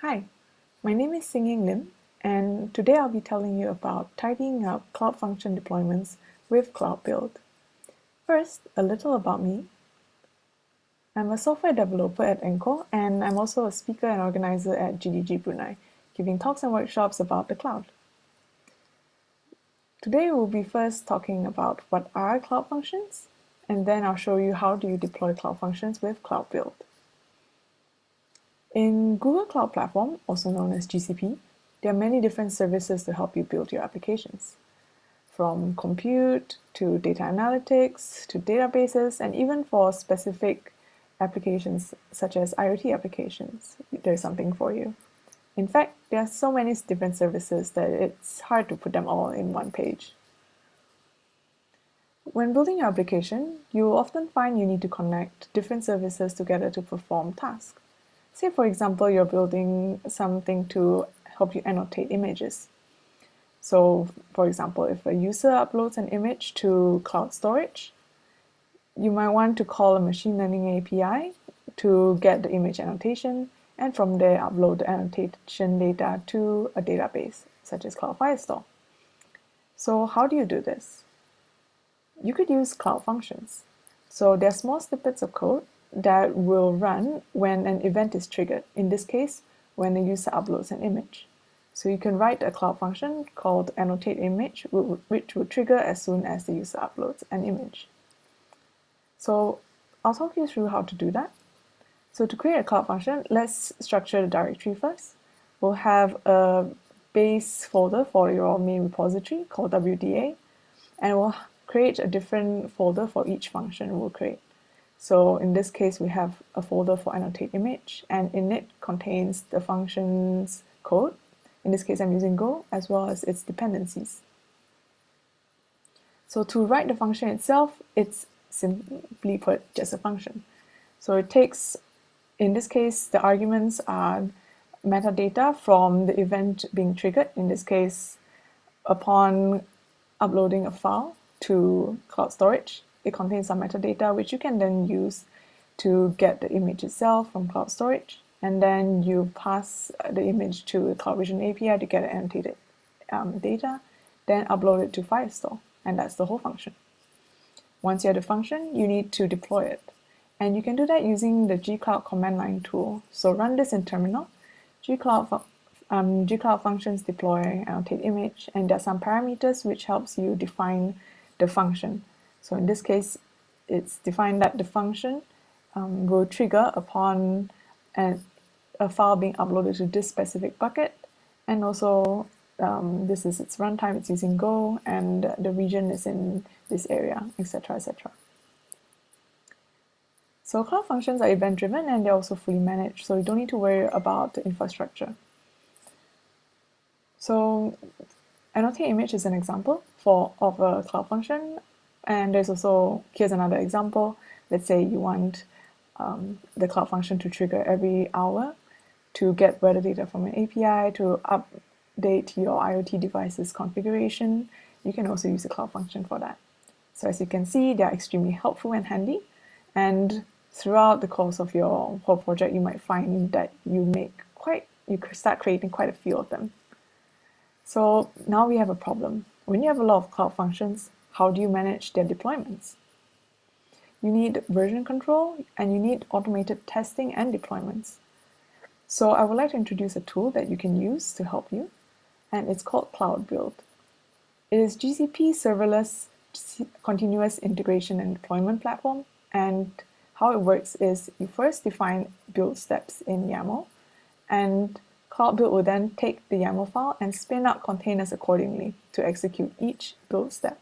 Hi, my name is Singing Lim, and today I'll be telling you about tidying up Cloud Function deployments with Cloud Build. First, a little about me. I'm a software developer at Encore, and I'm also a speaker and organizer at GDG Brunei, giving talks and workshops about the cloud. Today we'll be first talking about what are Cloud Functions, and then I'll show you how do you deploy Cloud Functions with Cloud Build. In Google Cloud Platform, also known as GCP, there are many different services to help you build your applications. From compute to data analytics to databases, and even for specific applications such as IoT applications, there's something for you. In fact, there are so many different services that it's hard to put them all in one page. When building your application, you'll often find you need to connect different services together to perform tasks. Say, for example, you're building something to help you annotate images. So, for example, if a user uploads an image to cloud storage, you might want to call a machine learning API to get the image annotation, and from there upload the annotation data to a database, such as Cloud Firestore. So how do you do this? You could use Cloud Functions. So they're small snippets of code that will run when an event is triggered, in this case, when a user uploads an image. So you can write a Cloud function called annotateImage, which will trigger as soon as the user uploads an image. So I'll talk you through how to do that. So to create a Cloud function, let's structure the directory first. We'll have a base folder for your main repository called WDA, and we'll create a different folder for each function we'll create. So in this case, we have a folder for annotateImage, and in it contains the function's code. In this case, I'm using Go, as well as its dependencies. So to write the function itself, it's simply put just a function. So it takes, in this case, the arguments are metadata from the event being triggered. In this case, upon uploading a file to cloud storage, it contains some metadata which you can then use to get the image itself from cloud storage, and then you pass the image to the Cloud Vision API to get annotated data, then upload it to Firestore, and that's the whole function. Once you have the function, you need to deploy it, and you can do that using the gcloud command line tool. So run this in terminal. gcloud functions deploy annotateImage, and there are some parameters which helps you define the function. So in this case, it's defined that the function will trigger upon a file being uploaded to this specific bucket, and also this is its runtime, it's using Go, and the region is in this area, etc., etc. So Cloud Functions are event-driven, and they're also fully managed, so you don't need to worry about the infrastructure. So annotateImage is an example of a Cloud Function, and there's also, here's another example. Let's say you want the Cloud Function to trigger every hour to get weather data from an API, to update your IoT device's configuration. You can also use the Cloud Function for that. So as you can see, they're extremely helpful and handy, and throughout the course of your whole project, you might find that you start creating quite a few of them. So now we have a problem. When you have a lot of Cloud Functions, how do you manage their deployments? You need version control, and you need automated testing and deployments. So I would like to introduce a tool that you can use to help you, and it's called Cloud Build. It is GCP serverless continuous integration and deployment platform, and how it works is you first define build steps in YAML, and Cloud Build will then take the YAML file and spin up containers accordingly to execute each build step.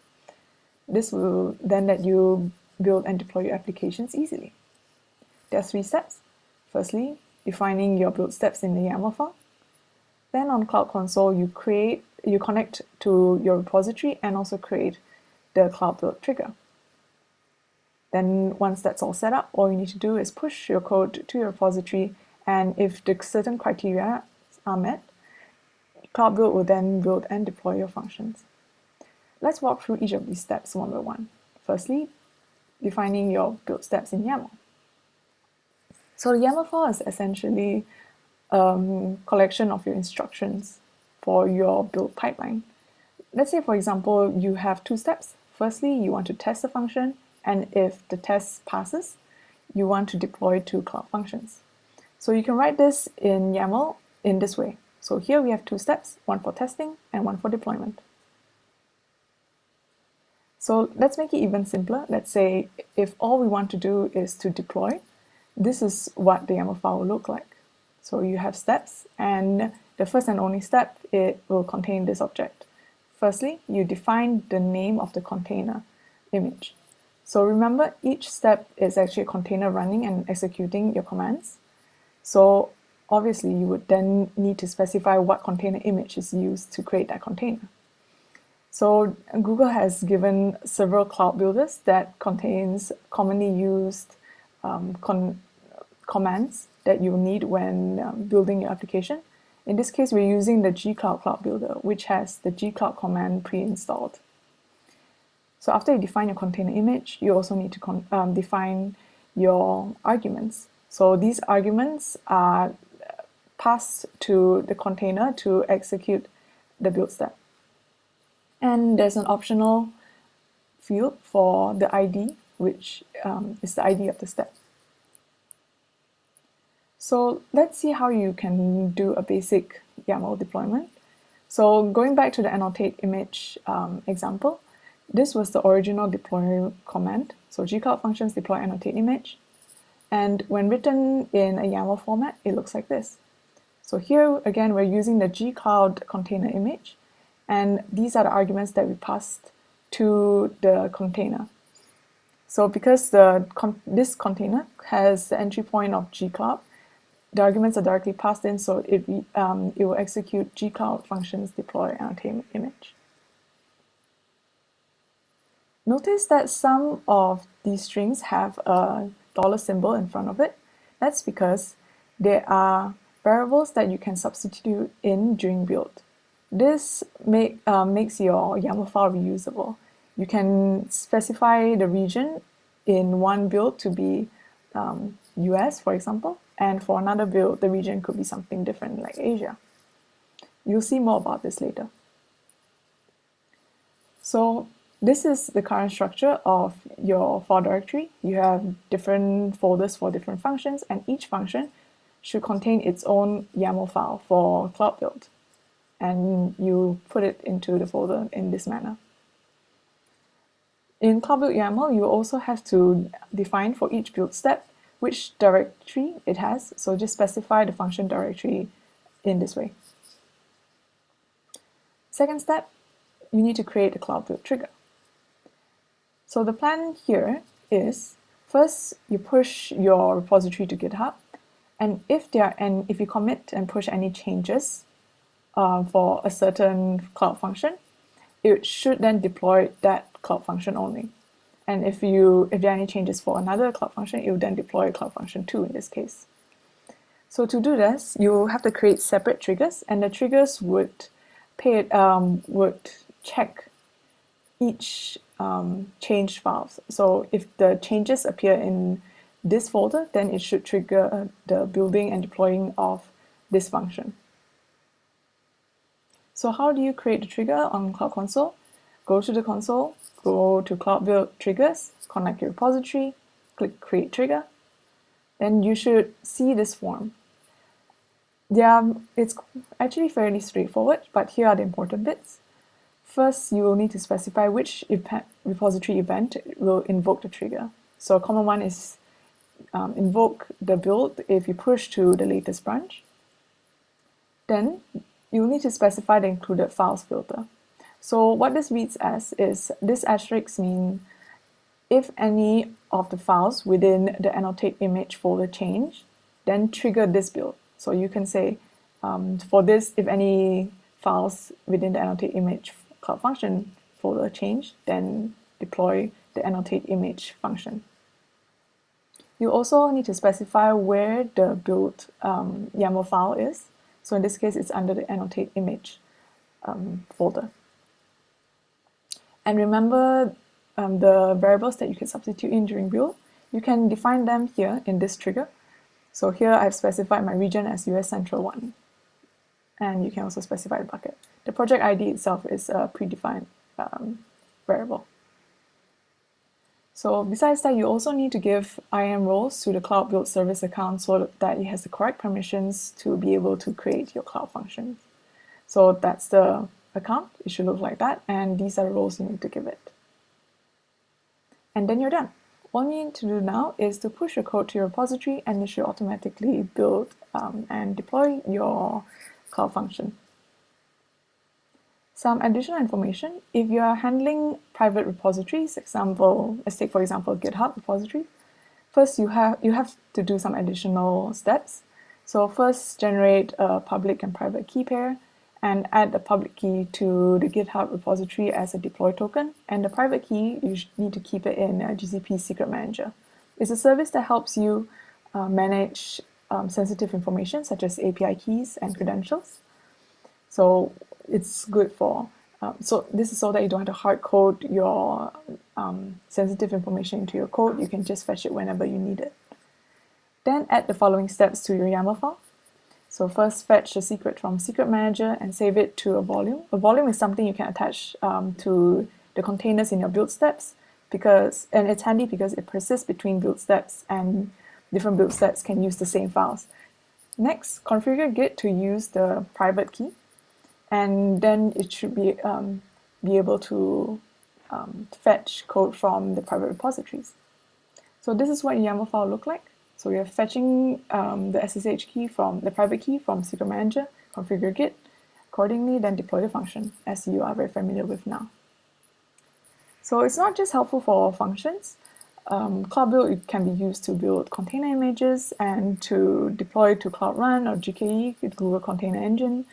This will then let you build and deploy your applications easily. There are 3 steps. Firstly, defining your build steps in the YAML file. Then on Cloud Console, you connect to your repository and also create the Cloud Build trigger. Then once that's all set up, all you need to do is push your code to your repository, and if the certain criteria are met, Cloud Build will then build and deploy your functions. Let's walk through each of these steps one by one. Firstly, defining your build steps in YAML. So the YAML file is essentially collection of your instructions for your build pipeline. Let's say, for example, you have two steps. Firstly, you want to test the function, and if the test passes, you want to deploy to Cloud Functions. So you can write this in YAML in this way. So here we have two steps, one for testing and one for deployment. So let's make it even simpler. Let's say if all we want to do is to deploy, this is what the YAML file will look like. So you have steps, and the first and only step, it will contain this object. Firstly, you define the name of the container image. So remember, each step is actually a container running and executing your commands. So obviously, you would then need to specify what container image is used to create that container. So Google has given several cloud builders that contains commonly used commands that you'll need when building your application. In this case, we're using the gcloud Cloud Builder, which has the gcloud command pre-installed. So after you define your container image, you also need to define your arguments. So these arguments are passed to the container to execute the build step. And there's an optional field for the ID, which is the ID of the step. So let's see how you can do a basic YAML deployment. So going back to the annotate image example, this was the original deploy command. So gcloud functions deploy annotate image. And when written in a YAML format, it looks like this. So here, again, we're using the gcloud container image. And these are the arguments that we passed to the container. So because this container has the entry point of gcloud, the arguments are directly passed in, so it will execute gcloud functions deploy annotate image. Notice that some of these strings have a dollar symbol in front of it. That's because there are variables that you can substitute in during build. This makes your YAML file reusable. You can specify the region in one build to be US, for example, and for another build, the region could be something different, like Asia. You'll see more about this later. So this is the current structure of your file directory. You have different folders for different functions, and each function should contain its own YAML file for Cloud Build. And you put it into the folder in this manner. In Cloud Build YAML, you also have to define for each build step which directory it has. So just specify the function directory in this way. Second step, you need to create a Cloud Build trigger. So the plan here is, first you push your repository to GitHub, and if you commit and push any changes for a certain Cloud function, it should then deploy that Cloud function only. And if there are any changes for another Cloud function, it will then deploy Cloud function 2 in this case. So to do this, you have to create separate triggers, and the triggers would check each changed files. So if the changes appear in this folder, then it should trigger the building and deploying of this function. So how do you create the trigger on Cloud Console? Go to the console, go to Cloud Build Triggers, connect your repository, click Create Trigger. Then you should see this form. It's actually fairly straightforward, but here are the important bits. First, you will need to specify which repository event will invoke the trigger. So a common one is invoke the build if you push to the latest branch. Then you will need to specify the included files filter. So what this reads as is this asterisk means if any of the files within the annotate image folder change, then trigger this build. So you can say for this, if any files within the annotate image Cloud function folder change, then deploy the annotate image function. You also need to specify where the build YAML file is. So in this case, it's under the annotate image folder. And remember the variables that you can substitute in during build. You can define them here in this trigger. So here I've specified my region as US Central 1. And you can also specify the bucket. The project ID itself is a predefined variable. So besides that, you also need to give IAM roles to the Cloud Build Service account so that it has the correct permissions to be able to create your Cloud functions. So that's the account. It should look like that. And these are the roles you need to give it. And then you're done. All you need to do now is to push your code to your repository, and it should automatically build and deploy your Cloud function. Some additional information: if you are handling private repositories, let's take for example GitHub repository. First, you have to do some additional steps. So first, generate a public and private key pair, and add the public key to the GitHub repository as a deploy token. And the private key, you need to keep it in GCP Secret Manager. It's a service that helps you manage sensitive information such as API keys and credentials. So it's good for, so this is so that you don't have to hard code your sensitive information into your code. You can just fetch it whenever you need it. Then add the following steps to your YAML file. So first, fetch the secret from Secret Manager and save it to a volume. A volume is something you can attach to the containers in your build steps, and it's handy because it persists between build steps, and different build steps can use the same files. Next, configure Git to use the private key, and then it should be able to fetch code from the private repositories. So this is what your YAML file look like. So you're fetching the SSH key from the private key from Secret Manager, configure Git accordingly, then deploy the function, as you are very familiar with now. So it's not just helpful for functions. Cloud Build can be used to build container images and to deploy to Cloud Run or GKE with Google Container Engine.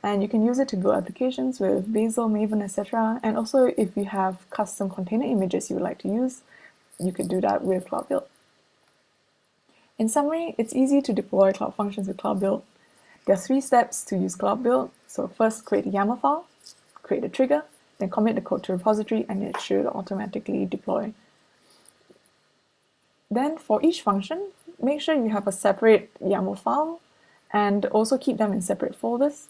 And you can use it to build applications with Bazel, Maven, etc. And also, if you have custom container images you would like to use, you could do that with Cloud Build. In summary, it's easy to deploy Cloud Functions with Cloud Build. There are 3 steps to use Cloud Build. So first, create a YAML file, create a trigger, then commit the code to repository, and it should automatically deploy. Then for each function, make sure you have a separate YAML file and also keep them in separate folders.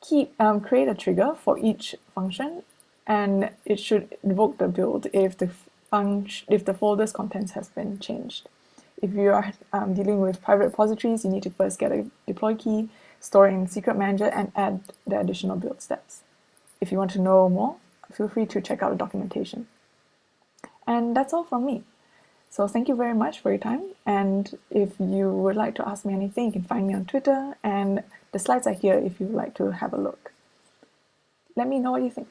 Create a trigger for each function, and it should invoke the build if the folder's contents has been changed. If you are dealing with private repositories, you need to first get a deploy key, store it in Secret Manager, and add the additional build steps. If you want to know more, feel free to check out the documentation. And that's all from me. So thank you very much for your time. And if you would like to ask me anything, you can find me on Twitter, and the slides are here if you would like to have a look. Let me know what you think.